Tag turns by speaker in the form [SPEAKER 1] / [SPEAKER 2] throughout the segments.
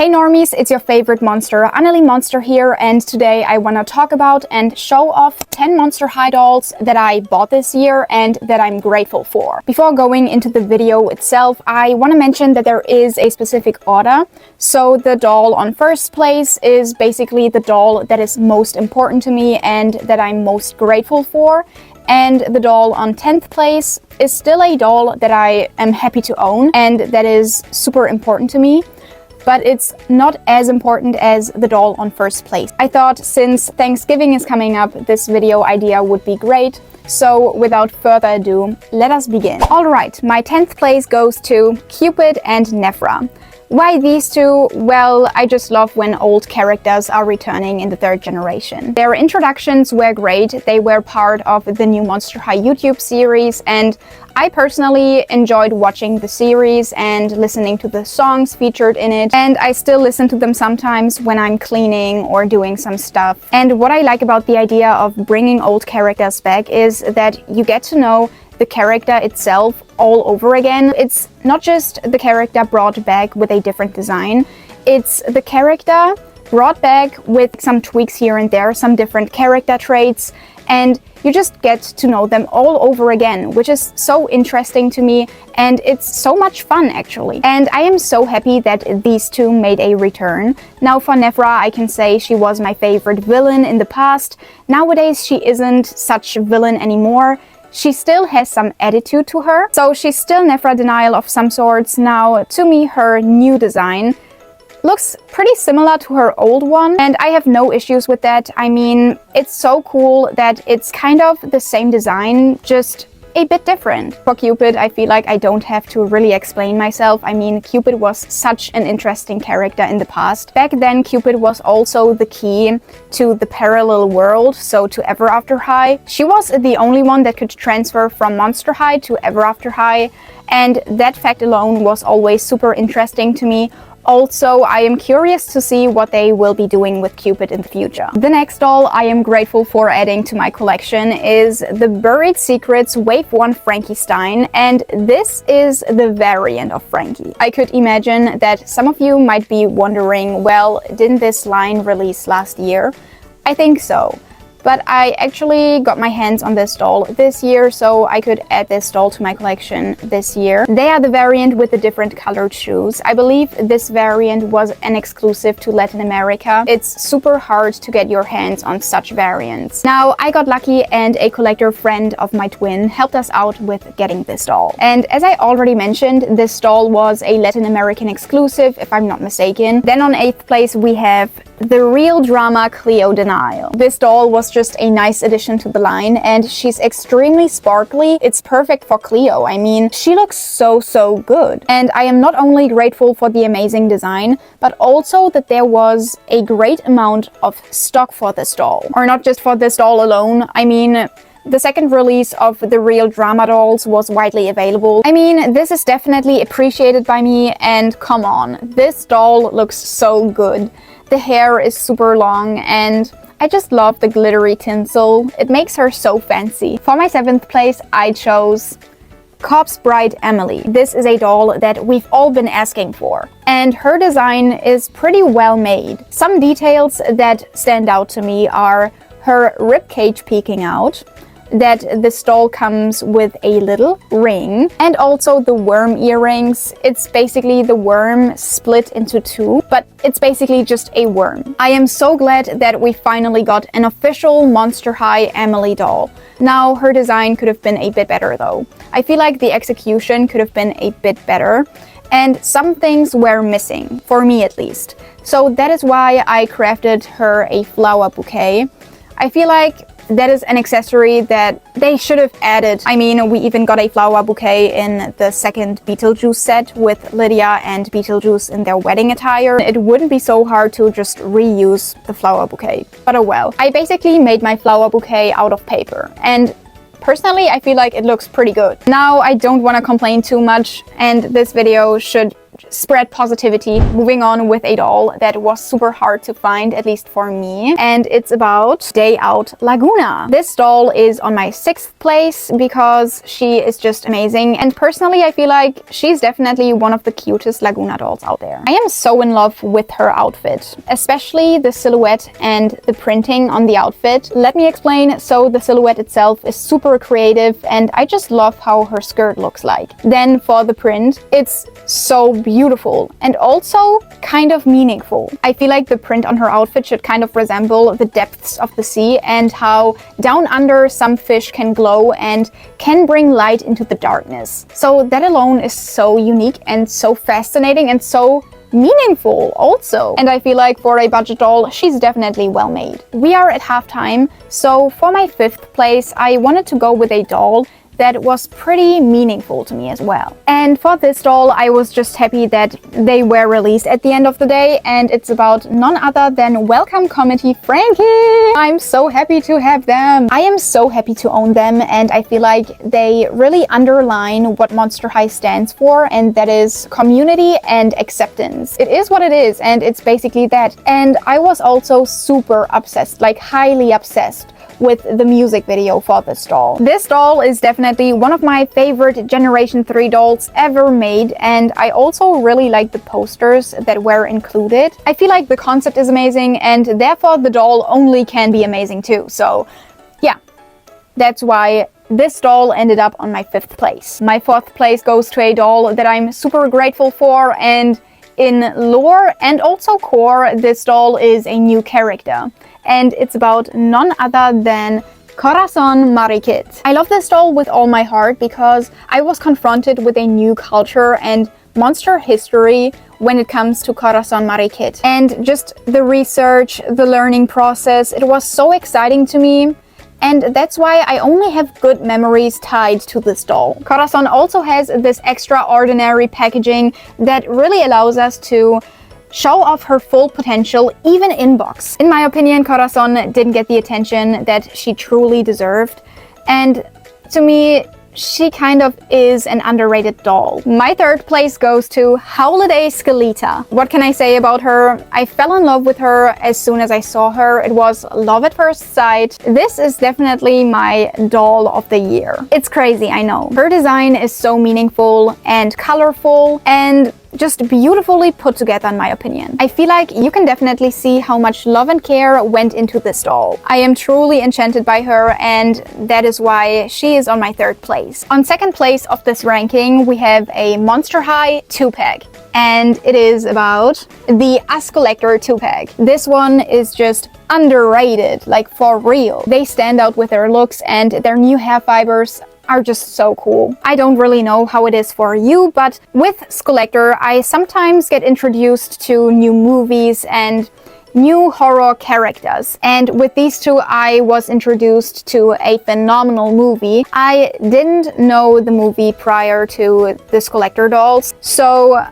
[SPEAKER 1] Hey normies, it's your favorite monster, Annelie Monster here, and today I want to talk about and show off 10 Monster High dolls that I bought this year and that I'm grateful for. Before going into the video itself, I want to mention that there is a specific order. So the doll on first place is basically the doll that is most important to me and that I'm most grateful for. And the doll on 10th place is still a doll that I am happy to own and that is super important to me. But it's not as important as the doll on first place. I thought since Thanksgiving is coming up, this video idea would be great. So without further ado, let us begin. Alright, my 10th place goes to Cupid and Nefera. Why these two? Well, I just love when old characters are returning in the third generation. Their introductions were great. They were part of the new Monster High YouTube series, and I personally enjoyed watching the series and listening to the songs featured in it, and I still listen to them sometimes when I'm cleaning or doing some stuff. And what I like about the idea of bringing old characters back is that you get to know the character itself all over again. It's not just the character brought back with a different design, it's the character brought back with some tweaks here and there, some different character traits, and you just get to know them all over again, which is so interesting to me, and it's so much fun actually. And I am so happy that these two made a return. Now for Nefera, I can say she was my favorite villain in the past. Nowadays she isn't such a villain anymore. She still has some attitude to her, so she's still Nefera denial of some sorts. Now, to me, her new design looks pretty similar to her old one, and I have no issues with that. I mean, it's so cool that it's kind of the same design, just a bit different. For Cupid, I feel like I don't have to really explain myself. I mean, Cupid was such an interesting character in the past. Back then, Cupid was also the key to the parallel world, so to Ever After High. She was the only one that could transfer from Monster High to Ever After High, and that fact alone was always super interesting to me. Also, I am curious to see what they will be doing with Cupid in the future. The next doll I am grateful for adding to my collection is the Buried Secrets Wave 1 Frankenstein, and this is the variant of Frankie. I could imagine that some of you might be wondering, well, didn't this line release last year? I think so. But I actually got my hands on this doll this year, so I could add this doll to my collection this year. They are the variant with the different colored shoes. I believe this variant was an exclusive to Latin America. It's super hard to get your hands on such variants. Now, I got lucky and a collector friend of my twin helped us out with getting this doll. And as I already mentioned, this doll was a Latin American exclusive, if I'm not mistaken. Then on 8th place we have the Real Drama Cleo Denial. This doll was just a nice addition to the line, and she's extremely sparkly. It's perfect for Cleo. I mean, she looks so good. And I am not only grateful for the amazing design, but also that there was a great amount of stock for this doll. Or not just for this doll alone. I mean, the second release of the Real Drama dolls was widely available. I mean, this is definitely appreciated by me, and come on, this doll looks so good. The hair is super long, and I just love the glittery tinsel. It makes her so fancy. For my 7th place, I chose Corpse Bride Emily. This is a doll that we've all been asking for, and her design is pretty well made. Some details that stand out to me are her ribcage peeking out, that this doll comes with a little ring, and also the worm earrings. It's basically the worm split into two, but it's basically just a worm. I am so glad that we finally got an official Monster High Emily doll. Now, her design could have been a bit better though. I feel like the execution could have been a bit better, and some things were missing, for me at least. So that is why I crafted her a flower bouquet. I feel like that is an accessory that they should have added. I mean, we even got a flower bouquet in the second Beetlejuice set with Lydia and Beetlejuice in their wedding attire. It wouldn't be so hard to just reuse the flower bouquet. But oh well. I basically made my flower bouquet out of paper, and personally, I feel like it looks pretty good. Now, I don't want to complain too much, and this video should spread positivity. Moving on with a doll that was super hard to find, at least for me, and it's about Out Lagoona. This doll is on my 6th place because she is just amazing, and personally I feel like she's definitely one of the cutest Lagoona dolls out there. I am so in love with her outfit, especially the silhouette and the printing on the outfit. Let me explain. So the silhouette itself is super creative, and I just love how her skirt looks like. Then for the print, it's so beautiful and also kind of meaningful. I feel like the print on her outfit should kind of resemble the depths of the sea and how down under some fish can glow and can bring light into the darkness. So that alone is so unique and so fascinating and so meaningful also. And I feel like for a budget doll, she's definitely well made. We are at halftime, so for my 5th place, I wanted to go with a doll that was pretty meaningful to me as well. And for this doll, I was just happy that they were released at the end of the day, and it's about none other than Welcome Committee Frankie. I'm so happy to have them. I am so happy to own them, and I feel like they really underline what Monster High stands for, and that is community and acceptance. It is what it is, and it's basically that. And I was also super obsessed, like highly obsessed, with the music video for this doll. This doll is definitely one of my favorite Generation 3 dolls ever made, and I also really like the posters that were included. I feel like the concept is amazing, and therefore the doll only can be amazing too. So yeah, that's why this doll ended up on my 5th place. My 4th place goes to a doll that I'm super grateful for, and in lore and also core, this doll is a new character, and it's about none other than Koraon Marikit. I love this doll with all my heart because I was confronted with a new culture and monster history when it comes to Koraon Marikit. And just the research, the learning process, it was so exciting to me. And that's why I only have good memories tied to this doll. Koraon also has this extraordinary packaging that really allows us to show off her full potential, even in box. In my opinion, Koraon didn't get the attention that she truly deserved. And to me, she kind of is an underrated doll. My 3rd place goes to Holiday Skelita. What can I say about her? I fell in love with her as soon as I saw her. It was love at first sight. This is definitely my doll of the year. It's crazy, I know. Her design is so meaningful and colorful and just beautifully put together, in my opinion. I feel like you can definitely see how much love and care went into this doll. I am truly enchanted by her, and that is why she is on my 3rd place. On 2nd place of this ranking, we have a Monster High 2-pack, and it is about the Us Collector 2-pack. This one is just underrated, like for real. They stand out with their looks, and their new hair fibers are just so cool. I don't really know how it is for you, but with Skelita, I sometimes get introduced to new movies and new horror characters. And with these two, I was introduced to a phenomenal movie. I didn't know the movie prior to the Skelita dolls, so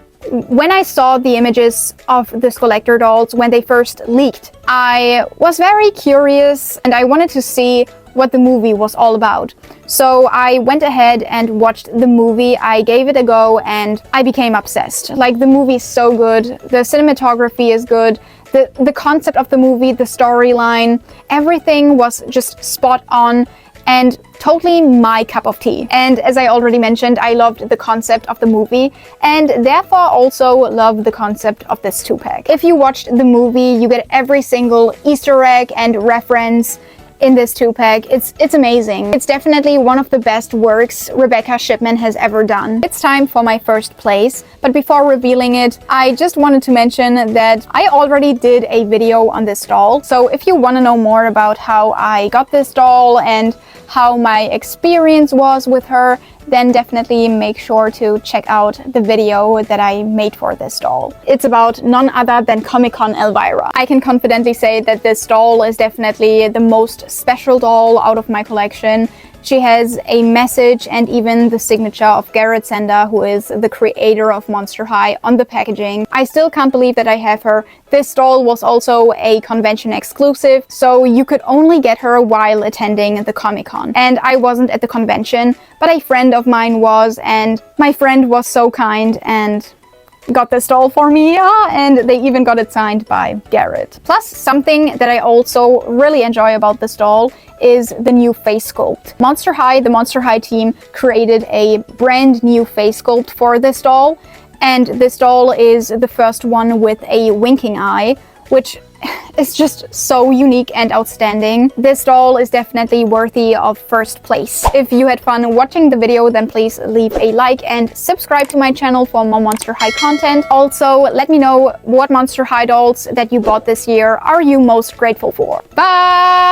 [SPEAKER 1] when I saw the images of the Skelita dolls when they first leaked, I was very curious and I wanted to see what the movie was all about. So I went ahead and watched the movie, I gave it a go, and I became obsessed. Like, the movie is so good, the cinematography is good, the concept of the movie, the storyline, everything was just spot on and totally my cup of tea. And as I already mentioned, I loved the concept of the movie and therefore also love the concept of this 2-pack. If you watched the movie, you get every single Easter egg and reference in this 2-pack. It's amazing. It's definitely one of the best works Rebecca Shipman has ever done. It's time for my 1st place, but before revealing it, I just wanted to mention that I already did a video on this doll. So if you want to know more about how I got this doll and how my experience was with her, then definitely make sure to check out the video that I made for this doll. It's about none other than Comic-Con Elvira. I can confidently say that this doll is definitely the most special doll out of my collection. She has a message and even the signature of Garrett Sender, who is the creator of Monster High, on the packaging. I still can't believe that I have her. This doll was also a convention exclusive, so you could only get her while attending the Comic-Con. And I wasn't at the convention, but a friend of mine was, and my friend was so kind and got this doll for me, and they even got it signed by Garrett. Plus, something that I also really enjoy about this doll is the new face sculpt. Monster High, the Monster High team, created a brand new face sculpt for this doll, and this doll is the first one with a winking eye, which is just so unique and outstanding. This doll is definitely worthy of first place. If you had fun watching the video, then please leave a like and subscribe to my channel for more Monster High content. Also, let me know what Monster High dolls that you bought this year are you most grateful for. Bye!